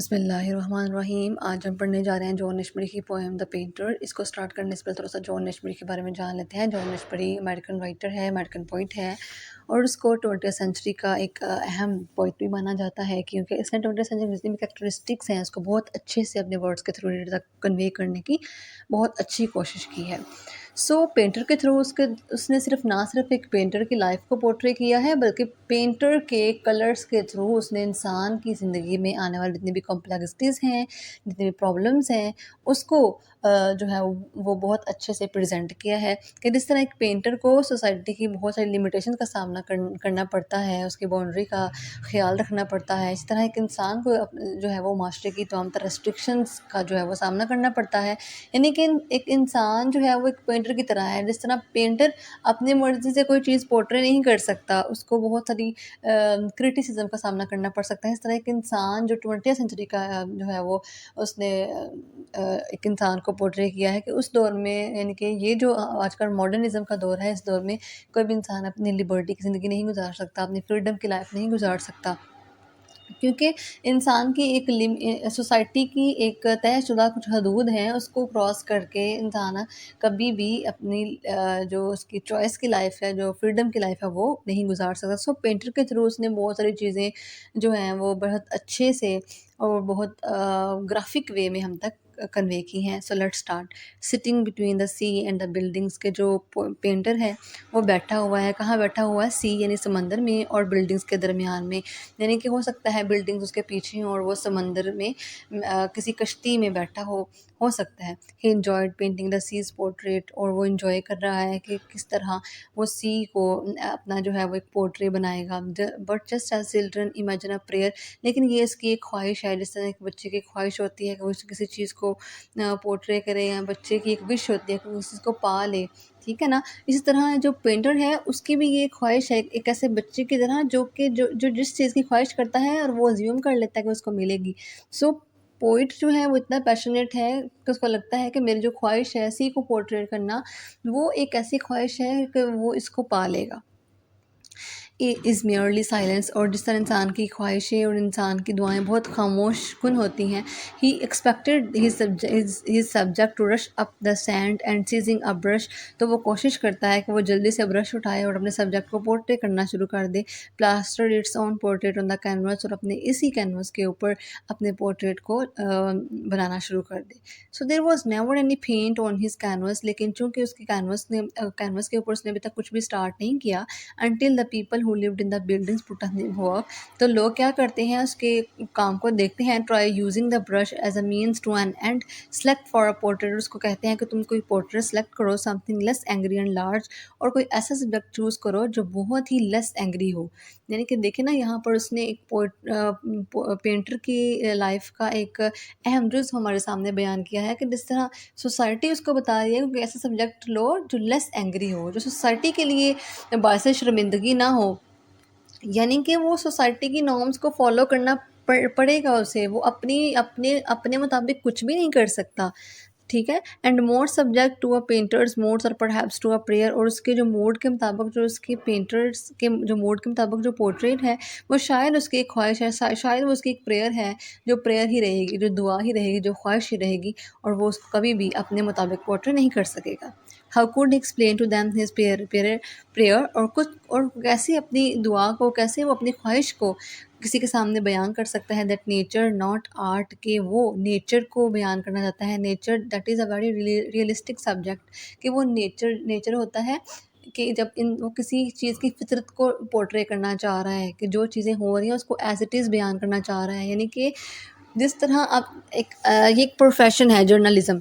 बिस्मिल्लाहिर्रहमानिर्रहीम। आज हम पढ़ने जा रहे हैं जॉन एशबरी की पोएम द पेंटर। इसको स्टार्ट करने से पहले थोड़ा सा जॉन एशबरी के बारे में जान लेते हैं। जॉन एशबरी अमेरिकन राइटर है, अमेरिकन पोइट है और उसको 20th सेंचुरी का एक अहम पोइट भी माना जाता है, क्योंकि इसने 20th सेंचुरी में जितनी भी कैरेक्टरिस्टिक्स हैं उसको बहुत अच्छे से अपने वर्ड्स के थ्रू रीडर तक कन्वे करने की बहुत अच्छी कोशिश की है। पेंटर के थ्रू उसने सिर्फ एक पेंटर की लाइफ को पोर्ट्रे किया है, बल्कि पेंटर के कलर्स के थ्रू उसने इंसान की ज़िंदगी में आने वाली जितनी भी कॉम्प्लेक्सिटीज़ हैं, जितनी भी प्रॉब्लम्स हैं, उसको जो है वो बहुत अच्छे से प्रेजेंट किया है कि जिस तरह एक पेंटर को सोसाइटी की बहुत सारी लिमिटेशन का सामना करना पड़ता है, उसकी बाउंड्री का ख्याल रखना पड़ता है, इस तरह एक इंसान को जो है वो माशरे की तमाम तरह रेस्ट्रिक्शंस का जो है वो सामना करना पड़ता है। यानी कि एक इंसान जो है वो एक पेंटर की तरह है। जिस तरह पेंटर अपनी मर्ज़ी से कोई चीज़ पोर्ट्रे नहीं कर सकता, उसको बहुत सारी क्रिटिसिज्म का सामना करना पड़ सकता है। इस तरह एक इंसान जो 20th सेंचुरी का जो है वो उसने एक इंसान को पोर्ट्रे किया है कि उस दौर में, यानी कि ये जो आजकल मॉडर्निज़्म का दौर है, इस दौर में कोई भी इंसान अपनी लिबर्टी की ज़िंदगी नहीं गुज़ार सकता, अपनी फ्रीडम की लाइफ़ नहीं गुज़ार सकता। क्योंकि इंसान की सोसाइटी की एक तयशुदा कुछ हदूद हैं, उसको क्रॉस करके इंसान कभी भी अपनी जो उसकी चॉइस की लाइफ़ है, जो फ्रीडम की लाइफ़ है, वो नहीं गुज़ार सकता। पेंटर के थ्रू उसने बहुत सारी चीज़ें जो हैं वो बहुत अच्छे से और बहुत ग्राफ़िक वे में हम तक कन्वे की हैं। So let's start. Sitting between the sea and the buildings के जो पेंटर है, वो बैठा हुआ है। कहाँ बैठा हुआ है? सी यानी समंदर में और बिल्डिंग्स के दरमियान में। यानी कि हो सकता है बिल्डिंग्स उसके पीछे हों और वो समंदर में किसी कश्ती में बैठा हो सकता है। He enjoyed painting the seas portrait, और वो एन्जॉय कर रहा है कि किस तरह वो सी को अपना जो है वो एक पोर्ट्रेट बनाएगा। But just as children imagine a prayer, लेकिन ये इसकी एक ख्वाहिश है, जिस तरह एक बच्चे की ख्वाहिश होती है कि वो किसी चीज़ को पोर्ट्रे करे, या बच्चे की एक विश होती है कि वो उस चीज़ को पा ले, ठीक है ना? इसी तरह जो पेंटर है उसकी भी ये ख्वाहिश है एक ऐसे बच्चे की तरह जो कि जो जिस चीज़ की ख्वाहिश करता है और वो अज़्यूम कर लेता है कि उसको मिलेगी। सो पोएट जो है वो इतना पैशनेट है कि उसको लगता है कि मेरी जो ख्वाहिश है इसी को पोर्ट्रेट करना, वो एक ऐसी ख्वाहिश है कि वो इसको पा लेगा। इज़ मेयरली साइलेंस, और जिस तरह इंसान की ख्वाहिशें और इंसान की दुआएं बहुत खामोश कुन होती हैं। He expected his subject to rush up the sand and seizing a brush, तो वो कोशिश करता है कि वो जल्दी से ब्रश उठाए और अपने सब्जेक्ट को पोर्ट्रेट करना शुरू कर दे। Plaster its on portrait on the canvas, और अपने इसी कैनवस के ऊपर अपने पोर्ट्रेट को बनाना शुरू कर दे। So there was never any paint on his canvas, लेकिन चूंकि उसके कैनवस के ऊपर उसने अभी तक कुछ भी स्टार्ट नहीं किया, until the people who lived in the buildings put on the work, तो लोग क्या करते हैं उसके काम को देखते हैं। try using the brush as a means to an end, select for a portrait, उसको कहते हैं कि तुम कोई पोर्ट्रेट सेलेक्ट करो, something less angry and large, और कोई ऐसा सब्जेक्ट चूज़ करो जो बहुत ही लेस एंग्री हो। यानी कि देखें ना, यहाँ पर उसने एक पेंटर की लाइफ का एक अहम जुज़ हमारे सामने बयान किया है कि जिस तरह सोसाइटी उसको बता रही है कि ऐसा सब्जेक्ट लो जो लेस एंग्री हो, जो सोसाइटी के लिए बायस शर्मिंदगी ना हो। यानी कि वो सोसाइटी की नॉर्म्स को फॉलो करना पड़ेगा उसे, वो अपनी अपने अपने मुताबिक कुछ भी नहीं कर सकता, ठीक है। And more subject to a painter's moods और परहैप्स टू अ प्रेयर, और उसके जो मूड के मुताबिक, जो उसके पेंटर्स के जो मूड के मुताबिक जो पोर्ट्रेट है, वो शायद उसकी एक ख्वाहिश है, शायद वो उसकी एक प्रेयर है, जो प्रेयर ही रहेगी, जो दुआ ही रहेगी, जो ख्वाहिश ही रहेगी, और वो उसको कभी भी अपने मुताबिक पोर्ट्रेट नहीं कर सकेगा। How could explain to them his prayer, और कुछ और कैसे अपनी दुआ को, कैसे वो अपनी ख्वाहिश को किसी के सामने बयान कर सकता है। दैट नेचर नॉट आर्ट, के वो नेचर को बयान करना चाहता है। Nature that is a very realistic subject, कि वो नेचर होता है कि जब वो किसी चीज़ की फितरत को पोर्ट्रे करना चाह रहा है, कि जो चीज़ें हो रही हैं उसको एज इट इज़ बयान करना चाह रहा है। यानी कि जिस तरह आप ये एक प्रोफेशन है जर्नलिज्म,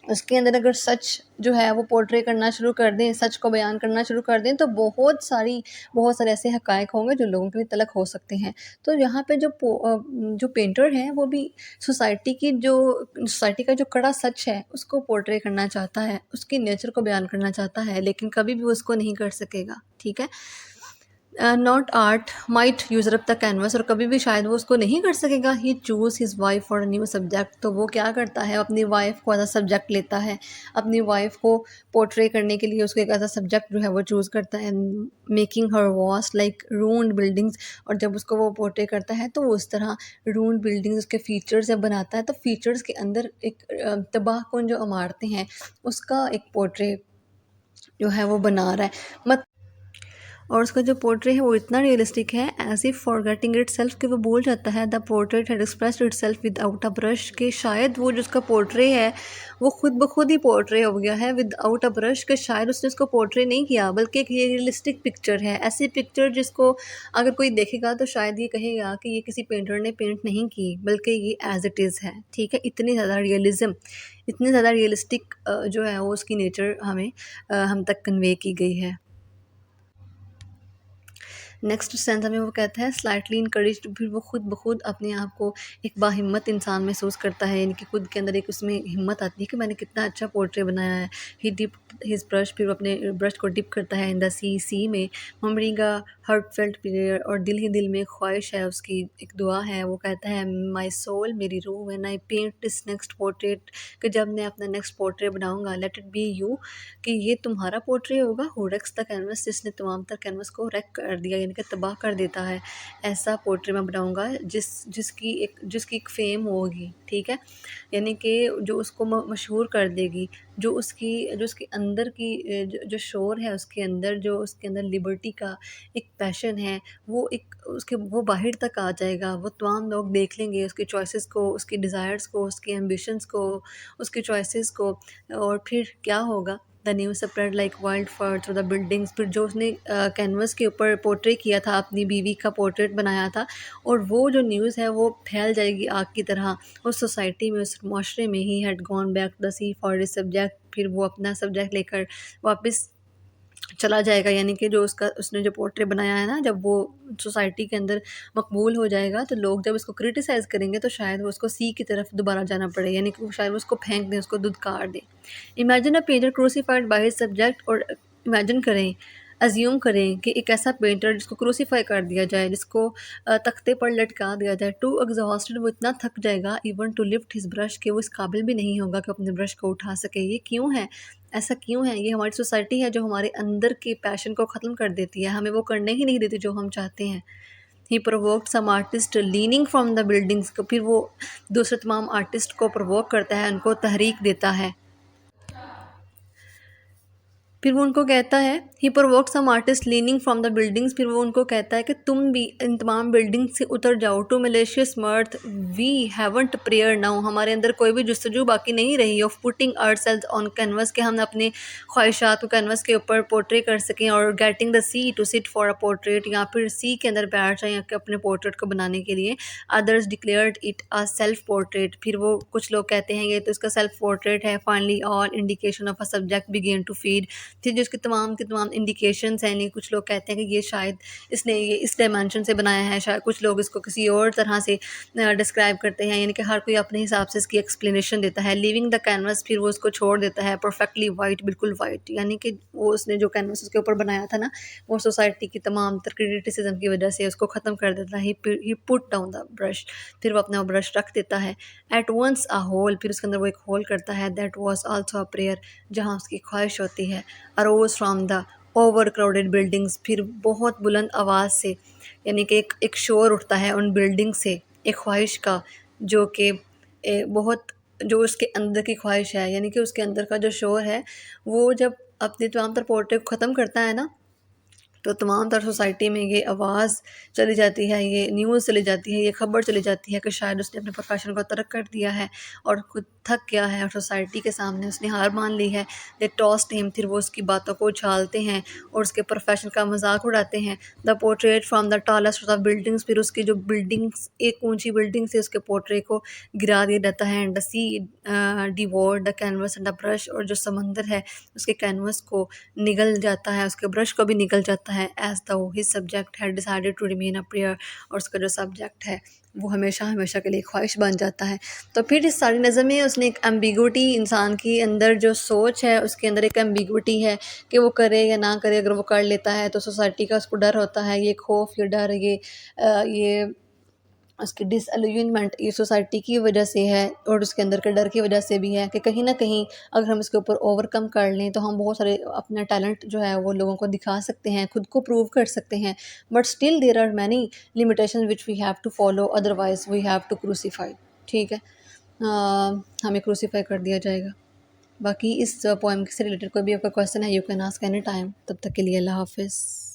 उसके अंदर अगर सच जो है वो पोर्ट्रे करना शुरू कर दें, सच को बयान करना शुरू कर दें, तो बहुत सारे ऐसे हक़ाइक़ होंगे जो लोगों के लिए तलख़ हो सकते हैं। तो यहाँ पे जो पेंटर है वो भी सोसाइटी का जो कड़ा सच है उसको पोर्ट्रे करना चाहता है, उसकी नेचर को बयान करना चाहता है, लेकिन कभी भी वो उसको नहीं कर सकेगा, ठीक है। Not art might user up the canvas, और कभी भी शायद वो उसको नहीं कर सकेगा। He choose his wife for a new subject, तो वो क्या करता है, अपनी वाइफ को एज अ सब्जेक्ट लेता है, अपनी वाइफ को पोर्ट्रे करने के लिए उसको एक ऐसा सब्जेक्ट जो है वो चूज़ करता है। Making her vast like ruined buildings, और जब उसको वो पोर्ट्रे करता है तो वो उस तरह रून्ड बिल्डिंग्स उसके फीचर्स जब बनाता है, तो फीचर्स के अंदर एक तबाह कौन जो इमारतें हैं उसका एक पोर्ट्रे जो है वो बना रहा है। और उसका जो पोर्ट्रेट है वो इतना रियलिस्टिक है, as if forgetting itself, कि वो बोल जाता है the portrait had expressed itself without a brush, कि शायद वो जो उसका पोर्ट्रे है वो खुद ब खुद ही पोर्ट्रे हो गया है विदाउट अ ब्रश, कि शायद उसने उसको पोर्ट्रे नहीं किया बल्कि एक ये रियलिस्टिक पिक्चर है, ऐसी पिक्चर जिसको अगर कोई देखेगा तो शायद ये कहेगा कि ये किसी पेंटर ने पेंट नहीं की बल्कि ये एज इट इज़ है। ठीक है, इतनी ज़्यादा रियलिज़म, इतनी ज़्यादा रियलिस्टिक जो है वो उसकी नेचर हमें हम तक कन्वे की गई है। नेक्स्ट सेंस हमें वो कहता है स्लाइटली इनकरेज्ड, फिर वो खुद ब खुद अपने आप को एक बाहिम्मत इंसान महसूस करता है, यानी कि खुद के अंदर एक उसमें हिम्मत आती है कि मैंने कितना अच्छा पोर्ट्रे बनाया है। ही डिप हिज ब्रश, फिर वो अपने ब्रश को डिप करता है इन द सी में, मम्बरिंग अ हार्ट फेल्ट प्रेयर, और दिल ही दिल में एक ख्वाहिश है उसकी, एक दुआ है। वो कहता है माई सोल, मेरी रूह, when I paint this next portrait, कि जब मैं अपना नेक्स्ट पोर्ट्रे बनाऊंगा, लेट इट बी यू, कि ये तुम्हारा पोर्ट्रे होगा, हु रेक्स द कैनवस, जिसने तमाम तर कैनवस को रेक कर दिया यानी कि तबाह कर देता है। ऐसा पोर्ट्रे मैं बनाऊंगा जिसकी एक फ़ेम होगी, ठीक है, यानी कि जो उसको मशहूर कर देगी, जो उसके अंदर की जो शोर है उसके अंदर, जो उसके अंदर लिबर्टी का एक पैशन है, वो एक उसके वो बाहर तक आ जाएगा। वो तमाम लोग देख लेंगे उसकी चॉइसेस को, उसकी डिज़ायर्स को, उसकी एम्बिशंस को, उसकी चॉइसेस को, और फिर क्या होगा, the news spread like wild fire through the buildings, फिर जो उसने कैनवस के ऊपर पोर्ट्रे किया था, अपनी बीवी का पोर्ट्रेट बनाया था, और वो जो न्यूज़ है वो फैल जाएगी आग की तरह उस सोसाइटी में, उस माशरे में। He had gone back to the sea for his subject, फिर वो अपना सब्जेक्ट लेकर वापस चला जाएगा, यानी कि जो उसने जो पोर्ट्रेट बनाया है ना, जब वो सोसाइटी के अंदर मकबूल हो जाएगा तो लोग जब इसको क्रिटिसाइज़ करेंगे तो शायद वो उसको सी की तरफ दोबारा जाना पड़े, यानी कि वो शायद वो उसको फेंक दें, उसको धुतकार दें। Imagine a painter crucified by his subject, और इमेजिन करें, अज्यूम करें कि एक ऐसा पेंटर जिसको क्रूसीफाई कर दिया जाए, जिसको तख्ते पर लटका दिया जाए, टू एग्जॉस्टेड, वो इतना थक जाएगा, even to lift his brush, के वो इस काबिल भी नहीं होगा कि अपने ब्रश को उठा सके। ये क्यों है, ऐसा क्यों है? ये हमारी सोसाइटी है जो हमारे अंदर के पैशन को ख़त्म कर देती है, हमें वो करने ही नहीं देती जो हम चाहते हैं। He provoked some artist leaning from the buildings, को फिर वो दूसरे तमाम आर्टिस्ट को प्रोवोक करता है, उनको तहरीक देता है। फिर वो उनको कहता है, he provoked some artist leaning from the buildings, फिर वो उनको कहता है कि तुम भी इन तमाम बिल्डिंग से उतर जाओ। To malicious mirth we haven't prayer now, हमारे अंदर कोई भी जुस्तजू बाकी नहीं रही of putting ourselves on canvas, के हम अपने ख्वाहिशात को कैनवस के ऊपर पोर्ट्रे कर सकें, और getting the sea to sit for a portrait, या फिर सी के अंदर बैठ जाएँ अपने पोर्ट्रेट को बनाने के लिए। Others declared it a self portrait, फिर वो कुछ लोग कहते हैं ये तो इसका सेल्फ पोर्ट्रेट है। Finally all indication of a subject begin to feed, फिर जो इसके तमाम के तमाम इंडिकेशंस हैं, यानी कुछ लोग कहते हैं कि ये शायद इसने ये इस डायमेंशन से बनाया है, शायद कुछ लोग इसको किसी और तरह से डिस्क्राइब करते हैं, यानी कि हर कोई अपने हिसाब से इसकी एक्सप्लेनेशन देता है। लिविंग द कैनवस, फिर वो उसको छोड़ देता है परफेक्टली वाइट, बिल्कुल वाइट, यानी कि वो उसने जो कैनवस उसके ऊपर बनाया था ना, वो सोसाइटी की तमाम तर क्रिटिसिज्म की वजह से उसको ख़त्म कर देता है। ही पुट डाउन द ब्रश, फिर वो अपना ब्रश रख देता है। एट वंस अ होल, फिर उसके अंदर वो एक होल करता है, that was also a prayer, जहाँ उसकी ख्वाहिश होती है। Arrows from the over crowded buildings, फिर बहुत बुलंद आवाज़ से, यानी कि एक शोर उठता है उन बिल्डिंग से, एक ख्वाहिश का, जो कि बहुत, जो उसके अंदर की ख्वाहिश है, यानी कि उसके अंदर का जो शोर है, वो जब अपने तमाम तर पोर्ट्रे को ख़त्म करता है ना, तो तमाम तर सोसाइटी में ये आवाज़ चली जाती है, ये न्यूज़ चली जाती है, ये ख़बर चली जाती है कि शायद उसने अपने प्रोफेशन को तर्क कर दिया है और खुद थक गया है, और सोसाइटी के सामने उसने हार मान ली है। दे टॉस्ड हिम, फिर वो उसकी बातों को उछालते हैं और उसके प्रोफेशन का मजाक उड़ाते हैं। The portrait from the tallest of buildings, फिर उसकी जो बिल्डिंग्स, एक ऊंची बिल्डिंग से उसके पोर्ट्रे को गिरा दिया जाता है। And the sea devour the canvas and the brush, और जो समंदर है उसके कैनवस को निगल जाता है, उसके ब्रश को भी निगल जाता करता है एज दो हिज सब्जेक्ट है decided to remain a prayer, और उसका जो सब्जेक्ट है वो हमेशा हमेशा के लिए ख्वाहिश बन जाता है। तो फिर इस सारी नज़म में उसने एक एम्बिगुइटी, इंसान की अंदर जो सोच है उसके अंदर एक एम्बिगुइटी है कि वो करे या ना करे। अगर वो कर लेता है तो सोसाइटी का उसको डर होता है, ये खौफ, ये डर, ये उसकी डिसअल्यूजनमेंट ये सोसाइटी की वजह से है और उसके अंदर के डर की वजह से भी है कि कहीं ना कहीं अगर हम इसके ऊपर ओवरकम कर लें तो हम बहुत सारे अपना टैलेंट जो है वो लोगों को दिखा सकते हैं, खुद को प्रूव कर सकते हैं। But still there are many limitation which we have to follow, otherwise we have to crucify. ठीक है, हमें क्रूसीफाई कर दिया जाएगा। बाकी इस पोएम से रिलेटेड कोई भी आपका क्वेश्चन है, you can ask any time. तब तक के लिए अल्लाह हाफिज़।